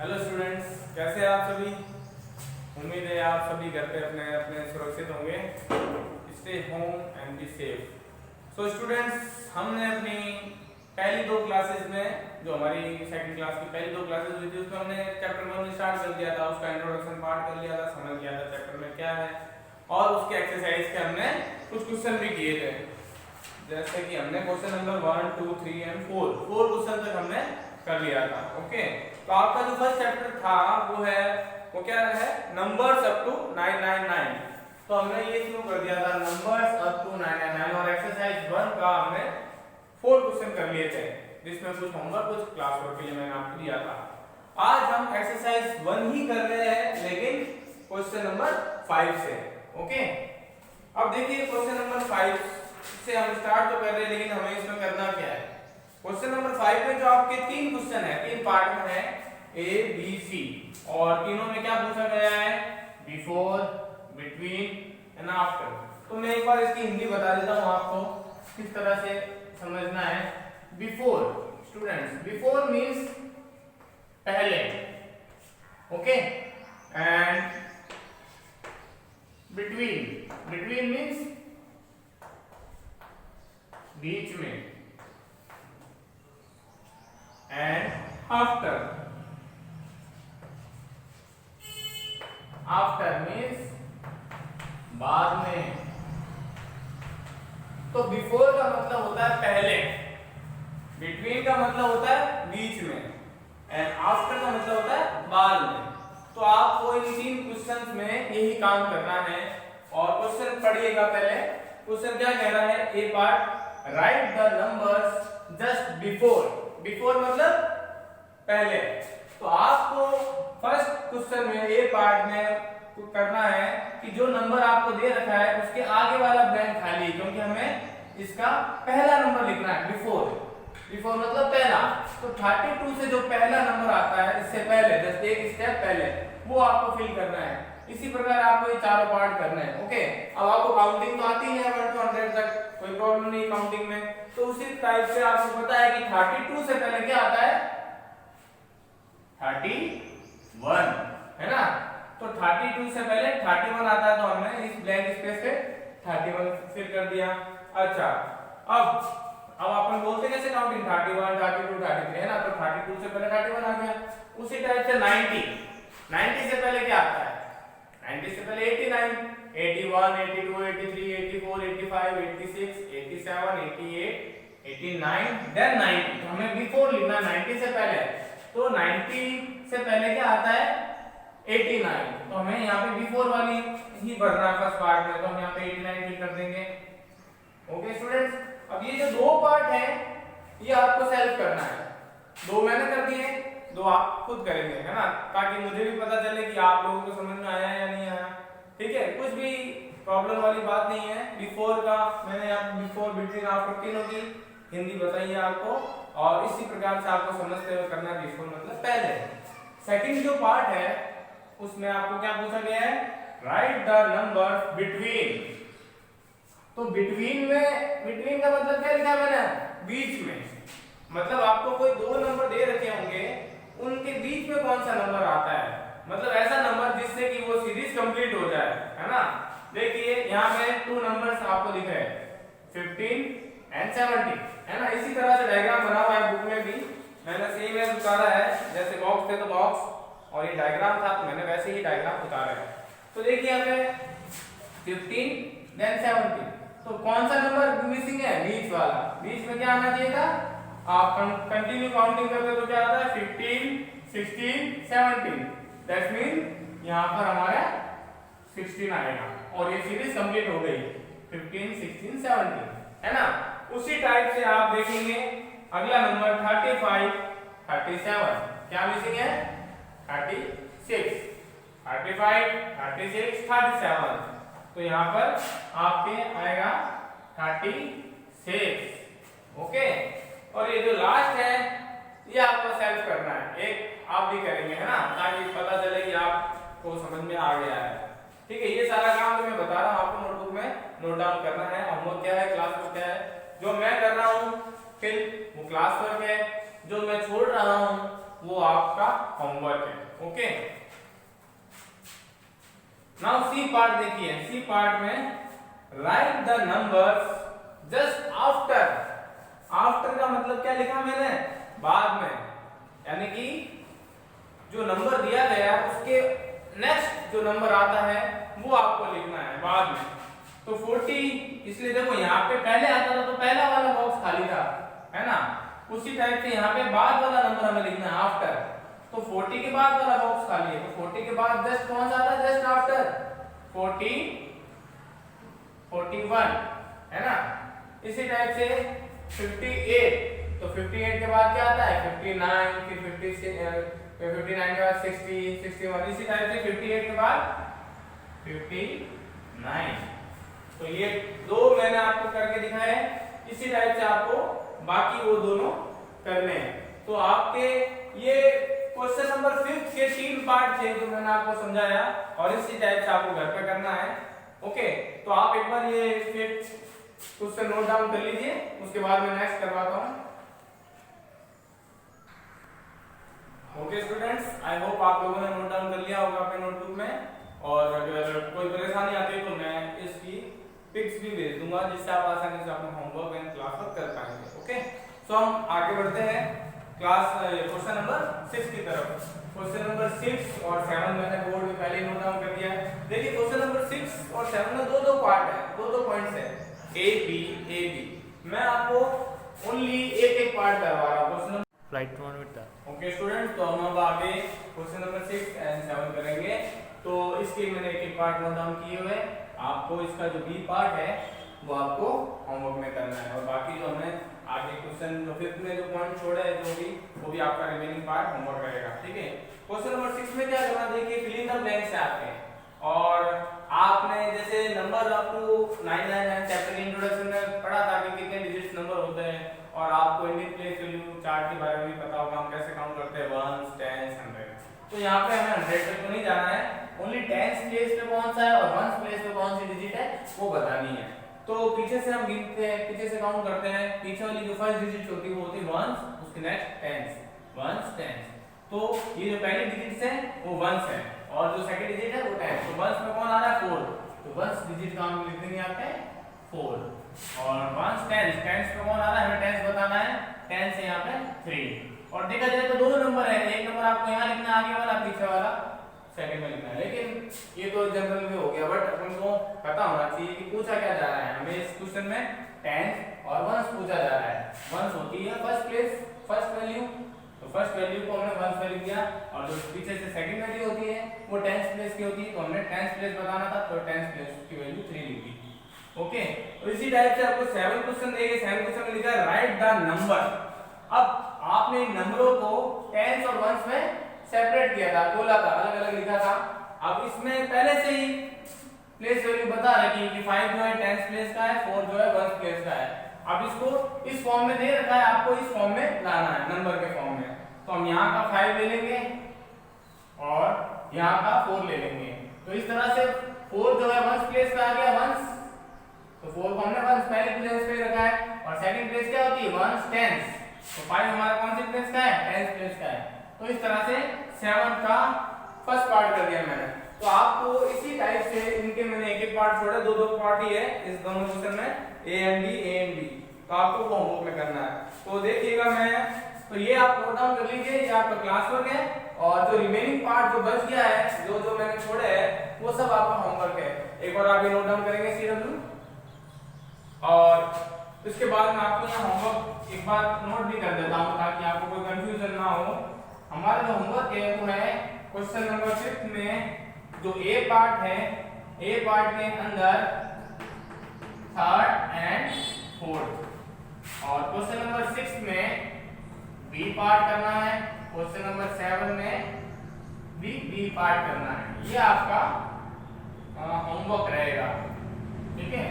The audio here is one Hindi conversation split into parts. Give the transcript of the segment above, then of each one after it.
हेलो स्टूडेंट्स, कैसे हैं आप सभी। उम्मीद है आप सभी घर पे अपने अपने सुरक्षित होंगे। Stay home and be safe. So students, हमने अपनी पहली दो क्लासेस में, जो हमारी सेकंड क्लास की पहली दो क्लासेस हुई थी, उसमें हमने चैप्टर 1 स्टार्ट कर दिया था। उसका इंट्रोडक्शन पार्ट कर लिया था, समझ लिया था चैप्टर में क्या है, और उसके एक्सरसाइज के हमने कुछ क्वेश्चन भी किए थे। जैसे कि हमने क्वेश्चन नंबर 1, 2, 3 एंड 4 क्वेश्चन तक हमने कर लिया था। ओके, तो आपका जो फर्स्ट चैप्टर था वो क्या है, नंबर्स अप टू 999। तो हमने ये शुरू कर दिया था नंबर्स अप टू 999, और एक्सरसाइज 1 का हमने 4 क्वेश्चन कर लिए थे, जिसमें कुछ होमवर्क कुछ क्लास वर्क के लिए मैंने आपको दिया था। आज हम एक्सरसाइज 1 ही कर रहे हैं, लेकिन क्वेश्चन नंबर 5 से। ओके, अब देखिए क्वेश्चन नंबर 5 से हम स्टार्ट तो कर रहे हैं, लेकिन हमें इसमें करना क्या है। क्वेश्चन नंबर 5 में जो आपके 3 क्वेश्चन है, 3 पार्ट में है, ए बी सी, और तीनों में क्या पूछा गया है, बिफोर, बिटवीन एंड आफ्टर। तो मैं एक बार इसकी हिंदी बता देता हूं आपको किस तरह से समझना है। बिफोर, स्टूडेंट्स, बिफोर मींस पहले, okay, and between, between means बीच में, एंड आफ्टर, आफ्टर मीन्स बाद में। तो बिफोर का मतलब होता है पहले, बिटवीन का मतलब होता है बीच में, एंड आफ्टर का मतलब होता है बाद में। तो आपको इन 3 क्वेश्चंस में यही काम करना है। और क्वेश्चन पढ़िएगा पहले। क्वेश्चन क्या कह रहा है, a part, right the numbers just before, before मतलब पहले। तो आपको फर्स्ट क्वेश्चन में ए पार्ट में करना है कि जो नंबर आपको दे रखा है उसके आगे वाला ब्लैंक खाली, क्योंकि हमें इसका पहला नंबर लिखना है। बिफोर, बिफोर मतलब पहला। तो 32 से जो पहला नंबर आता है, इससे पहले जस्ट एक स्टेप पहले, वो आपको फिल करना है। इसी प्रकार आपको ये चारों पार्ट करना है। ओके, अब आपको काउंटिंग तो आती है 1 to 100 तक, कोई प्रॉब्लम नहीं काउंटिंग में। तो उसी टाइप से आपको पता है कि 32 से पहले क्या आता है, 31, है ना। तो 32 से पहले 31 आता है, तो हमने इस ब्लैंक स्पेस पे 31 फिल कर दिया। अच्छा, अब अपन बोलते कैसे काउंटिंग, 31, 32, 33, है ना। तो 32 से पहले 31 आ गया। उसी टाइप से 90, 90 से पहले क्या आता है, 90 से पहले 89, 81, 82, 83, 84, 85, 86, 87, 88, 89, देन 90। तो हमें बिफोर लिखना 90 से पहले। तो 90 से पहले क्या आता है, 89। तो हमें यहाँ पे बिफोर वाली ही भरना है फर्स्ट पार्ट में, तो हम यहाँ पे 89 फिल कर देंगे। ओके स्टूडेंट्स, अब ये जो 2 पार्ट है ये आपको सेल्फ करना है। 2 मैंने कर दिए, 2 आप खुद करेंगे, है ना, ताकि मुझे भी पता चले कि आप लोगों को समझ में आया या नहीं आया। ठीक है, कुछ भी प्रॉब्लम वाली बात नहीं है। बिफोर का मैंने यहाँ बिफोर, बिटवीन, आफ्टर तीनों की हिंदी बताई है आपको, और इसी प्रकार से आपको समझते हुए करना है। बिफोर मतलब पहले। सेकंड जो पार्ट है उसमें आपको क्या पूछा गया है, राइट द नंबर बिटवीन। तो बिटवीन में, बिटवीन का मतलब क्या लिखा मैंने, बीच में। मतलब आपको कोई 2 नंबर दे रखे होंगे, उनके बीच में कौन सा नंबर आता है, मतलब ऐसा नंबर जिससे कि वो सीरीज कंप्लीट हो जाए, है ना। देखिए यहाँ पे 2 नंबर्स आपको दिख रहे हैं, 15 एंड 70, है ना। इसी तरह से डायग्राम बना हुआ है बुक में भी, मैंने सेम एज उतारा है, जैसे बॉक्स थे तो बॉक्स, और ये डायग्राम था तो मैंने वैसे ही डायग्राम उतारा है। तो देखिए यहाँ पे 15 देन 70, तो कौन सा नंबर मिसिंग है, बीच वाला। बीच में क्या आना चाहिए था, आप कंटिन्यू काउंटिंग करते तो क्या आता है, 15, 16, 17, दैट मीन यहाँ पर हमारा 16 आएगा, और ये सीरीज कंप्लीट हो गई, 15, 16, 17, है ना। उसी टाइप से आप देखेंगे अगला नंबर 35, 37, क्या मिसिंग है, 36, 35, 36, 37। तो यहाँ पर आपके आएगा 36। ओके, और ये जो लास्ट है ये आपको सेल्फ करना है, एक आप भी करेंगे, है ना, ताकि पता चले कि आपको समझ में आ गया है। ठीक है, ये सारा काम जो मैं बता रहा हूँ आपको नोटबुक में नोट डाउन करना है। होमवर्क क्या है, क्लास वर्क क्या है, जो मैं कर रहा हूँ फिर वो क्लास वर्क है, जो मैं छोड़ रहा हूँ वो आपका होमवर्क है। ओके, नाउ सी पार्ट देखिए। सी पार्ट में right the numbers just after. After का मतलब क्या लिखा मैंने? बाद में, यानी कि जो नंबर दिया गया उसके नेक्स्ट जो नंबर आता है वो आपको लिखना है बाद में। तो 40, इसलिए देखो यहाँ पे पहले आता था तो पहला वाला बॉक्स खाली था, है ना? उसी टाइप से यहाँ पे बाद वाला नंबर हमें लिखना है आफ्टर। तो 40 के बाद वाला बॉक्स खाली है, तो 40 के बाद जस्ट कौन सा आता है? जस्ट आफ्टर 40, 41, है ना? इसी टाइप से 58, तो 58 के बाद क्या आता है? 59, फिर 56, 59 के बाद 60, 61, इसी टाइप से 58 के बाद 59। तो ये दो मैंने आपको करके दिखाया है, इसी टाइप से आपको बाकी वो दोनों करने हैं। तो आपके ये क्वेश्चन नंबर 5 के 3 पार्ट थे जो मैंने आपको समझाया, और इसी टाइप से आपको घर पे करना है। ओके, तो आप एक बार ये 5 क्वेश्चन नोट डाउन कर लीजिए, उसके बाद मैं नेक्स्ट करवाता हूँ। ओके स्टूडेंट्स, आई होप आप लोगों ने नोट डाउन कर लिया होगा अपने नोटबुक में, और अगर कोई परेशानी आती है तो मैं इसकी पिक्स भी भेज दूंगा जिससे आप आसानी से अपना होमवर्क एंड क्लास वर्क कर पाएंगे। ओके, सो हम आगे बढ़ते हैं क्लास क्वेश्चन नंबर 6 की तरफ। क्वेश्चन नंबर 6 और 7 मैंने बोर्ड में पहले नोट डाउन कर दिया है। देखिए क्वेश्चन नंबर 6 और 7 में दो पार्ट है, दो पॉइंट्स है, ए बी। मैं आपको ओनली एक पार्ट करवा रहा हूँ क्वेश्चन फ्लाइट 1 मिनट था। ओके स्टूडेंट्स, तो हम अब आगे क्वेश्चन नंबर 6 एंड 7 करेंगे। तो इसके मैंने एक पार्ट नोट डाउन किए हुए, आपको इसका जो बी पार्ट है वो आपको होमवर्क में करना है, और बाकी जो हमने आगे क्वेश्चन जो 5 में जो पॉइंट छोड़ा है वो भी आपका रिमेनिंग पार्ट होमवर्क रहेगा। ठीक है, क्वेश्चन नंबर 6 में क्या करना, देखिए फिल इन द ब्लैंक्स है आपके, और आपने जैसे number up to 999 chapter introduction में पढ़ा था कि कितने डिजिट्स नंबर होते हैं, और आपको इंडियन प्लेस वैल्यू चार्ट के बारे में भी पता होगा, हम कैसे काउंट करते हैं 1s, 10s, 100। तो यहाँ पे हमें 100 तक तो नहीं जाना है, ओनली 10s प्लेस पे कौन सा है और 1s प्लेस पे कौन सी डिजिट है वो बतानी है। तो पीछे से हम गिनते हैं, पीछे से काउंट करते हैं। पीछे वाली जो फर्स्ट डिजिट होती है वो होती है 1s, उसके नेक्स्ट 10s, 1s, 10s। तो ये जो पहली डिजिट्स है वो 1s है, और जो सेकंड डिजिट है वो 10s। तो 1s में कौन आ रहा है? 4। तो 1s डिजिट का हम लिख देंगे यहाँ पे 4, और 1s 10s, 10s पे कौन आ रहा है? हमें 10s बताना है, 10 से यहाँ पे 3। और देखा जाए तो दो नंबर है, एक नंबर आपको यहाँ लिखना है आगे वाला, पीछे वाला सेकंड में लिखना है। लेकिन ये तो जनरल में हो गया, बट अपन को पता होना चाहिए कि पूछा क्या जा रहा है। हमें इस क्वेश्चन में 10s और 1s पूछा जा रहा है। 1s होती है फर्स्ट प्लेस, फर्स्ट वैल्यू, तो फर्स्ट वैल्यू को हमने 1s में लिख दिया, और जो पीछे से सेकंड वैल्यू होती है वो 10s प्लेस की होती है, तो हमने 10s प्लेस बताना था, तो 10s प्लेस की वैल्यू 3 लिख दी। ओके, तो इसी टाइप से आपको 7 क्वेश्चन देंगे। 7 क्वेश्चन में लिखा है राइट द नंबर। अब आपने नंबरों को 10s और 1s में सेपरेट किया था, बोला था, अलग अलग लिखा था। अब इसमें पहले से ही प्लेस वैल्यू बता रखी कि 5 जो है 10s प्लेस का है, 4 जो है 1s प्लेस का है। अब इसको इस फॉर्म में दे रखा है, आपको इस फॉर्म में लाना है, नंबर के फॉर्म में। तो हम यहाँ का 5 ले लेंगे और यहाँ का 4 ले लेंगे। तो इस तरह से 4 जो है 1s प्लेस का आ गया 1s, तो 4 को हमने 1s पहले प्लेस पे रखा है, और सेकंड प्लेस क्या होती है? 1s, 10s। तो 5 हमारा कौन सी प्लेस का है? 10s प्लेस का है। तो इस तरह से 7 का फर्स्ट पार्ट कर दिया मैंने। तो आपको इसी टाइप से इनके मैंने एक पार्ट छोड़ा, दो पार्ट ही है इस दोनों क्वेश्चन में, ए एंड बी। तो आपको वो होमवर्क में करना है। तो देखिएगा तो ये आप नोट डाउन कर लीजिए, ये आपका क्लास वर्क है, और जो रिमेनिंग पार्ट जो बच गया है, जो मैंने छोड़े हैं वो सब आपका होमवर्क है। एक बार आप ये नोट डाउन करेंगे CW, और इसके बाद मैं आपको यहाँ होमवर्क एक बार नोट भी कर देता हूँ ताकि आपको कोई कंफ्यूजन ना हो। हमारा जो होमवर्क है वो है क्वेश्चन नंबर 5 में जो ए पार्ट है, ए पार्ट के अंदर 3rd एंड 4th, और क्वेश्चन नंबर 6 में बी पार्ट करना है, क्वेश्चन नंबर 7 में भी बी पार्ट करना है। ये आपका होमवर्क रहेगा। ठीक है,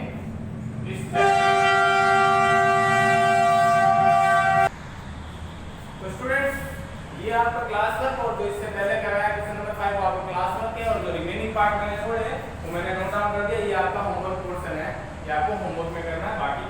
तो स्टूडेंट्स ये आपका क्लास वर्क, और जो इससे पहले कराया क्वेश्चन नंबर 5 वो आपका क्लास वर्क है, और जो रिमेनिंग पार्ट मैंने छोड़े वो मैंने नोट डाउन कर दिया। ये आपका होमवर्क पोर्शन है, ये आपको होमवर्क में करना है। बाकी